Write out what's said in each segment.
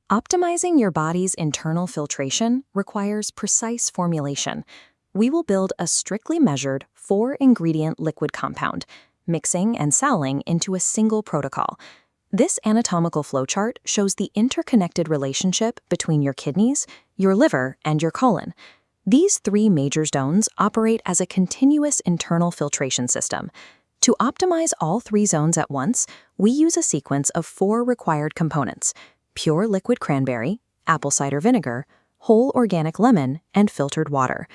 Optimizing your body's internal filtration requires precise formulation. We will build a strictly measured 4-ingredient liquid compound, mixing and soling into a single protocol. This anatomical flowchart shows the interconnected relationship between your kidneys, your liver, and your colon. These 3 major zones operate as a continuous internal filtration system. To optimize all 3 zones at once, we use a sequence of 4 required components: pure liquid cranberry, apple cider vinegar, whole organic lemon, and filtered water.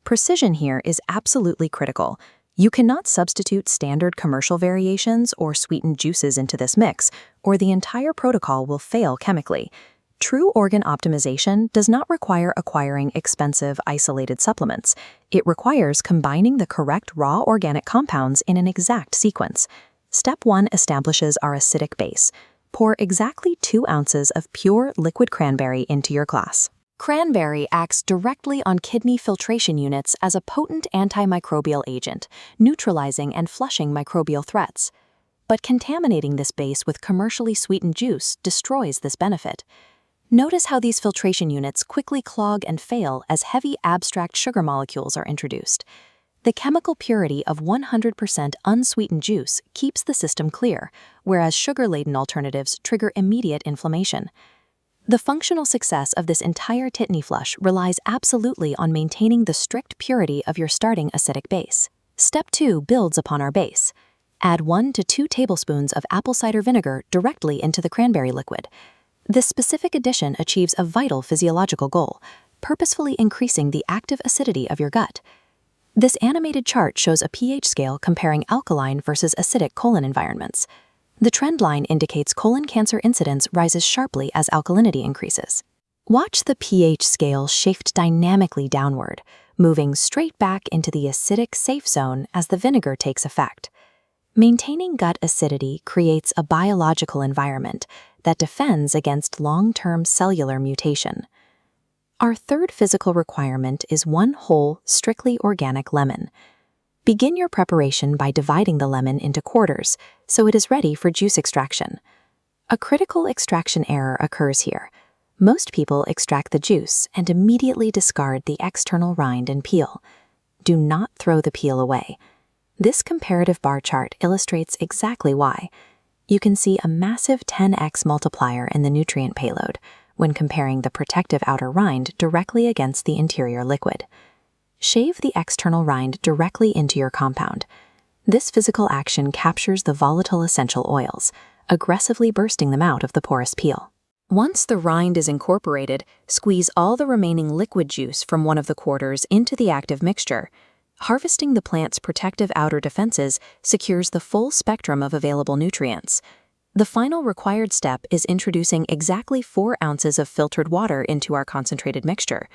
Precision here is absolutely critical. You cannot substitute standard commercial variations or sweetened juices into this mix, or the entire protocol will fail chemically. True organ optimization does not require acquiring expensive, isolated supplements. It requires combining the correct raw organic compounds in an exact sequence. Step 1 establishes our acidic base. Pour exactly 2 ounces of pure liquid cranberry into your glass. Cranberry acts directly on kidney filtration units as a potent anti-microbial agent, neutralizing and flushing microbial threats. But contaminating this base with commercially sweetened juice destroys this benefit. Notice how these filtration units quickly clog and fail as heavy abstract sugar molecules are introduced. The chemical purity of 100% unsweetened juice keeps the system clear, whereas sugar-laden alternatives trigger immediate inflammation. The functional success of this entire kidney flush relies absolutely on maintaining the strict purity of your starting acidic base. Step 2 builds upon our base. Add 1 to 2 tablespoons of apple cider vinegar directly into the cranberry liquid. This specific addition achieves a vital physiological goal, purposefully increasing the active acidity of your gut. This animated chart shows a pH scale comparing alkaline versus acidic colon environments. The trend line indicates colon cancer incidence rises sharply as alkalinity increases. Watch the pH scale shift dynamically downward, moving straight back into the acidic safe zone as the vinegar takes effect. Maintaining gut acidity creates a biological environment that defends against long-term cellular mutation. Our third physical requirement is 1 whole, strictly organic lemon. Begin your preparation by dividing the lemon into quarters, so it is ready for juice extraction. A critical extraction error occurs here. Most people extract the juice and immediately discard the external rind and peel. Do not throw the peel away. This comparative bar chart illustrates exactly why. You can see a massive 10x multiplier in the nutrient payload when comparing the protective outer rind directly against the interior liquid. Shave the external rind directly into your compound. This physical action captures the volatile essential oils, aggressively bursting them out of the porous peel. Once the rind is incorporated, squeeze all the remaining liquid juice from one of the quarters into the active mixture. Harvesting the plant's protective outer defenses secures the full spectrum of available nutrients. The final required step is introducing exactly 4 ounces of filtered water into our concentrated mixture.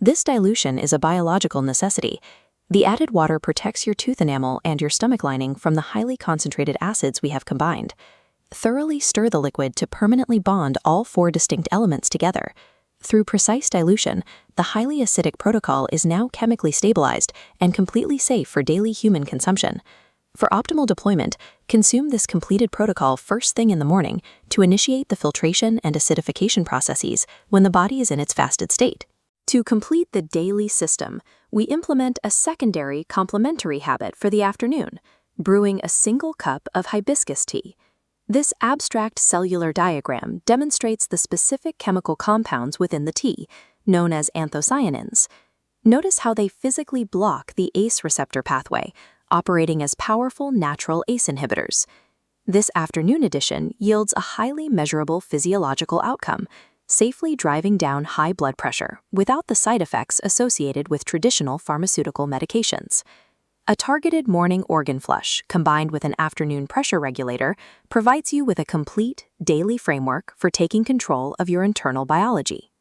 This dilution is a biological necessity. The added water protects your tooth enamel and your stomach lining from the highly concentrated acids we have combined. Thoroughly stir the liquid to permanently bond all 4 distinct elements together. Through precise dilution, the highly acidic protocol is now chemically stabilized and completely safe for daily human consumption. For optimal deployment, consume this completed protocol first thing in the morning to initiate the filtration and acidification processes when the body is in its fasted state. To complete the daily system, we implement a secondary complementary habit for the afternoon, brewing a single cup of hibiscus tea. This abstract cellular diagram demonstrates the specific chemical compounds within the tea, known as anthocyanins. Notice how they physically block the ACE receptor pathway, operating as powerful natural ACE inhibitors. This afternoon addition yields a highly measurable physiological outcome, safely driving down high blood pressure without the side effects associated with traditional pharmaceutical medications. A targeted morning organ flush combined with an afternoon pressure regulator provides you with a complete daily framework for taking control of your internal biology.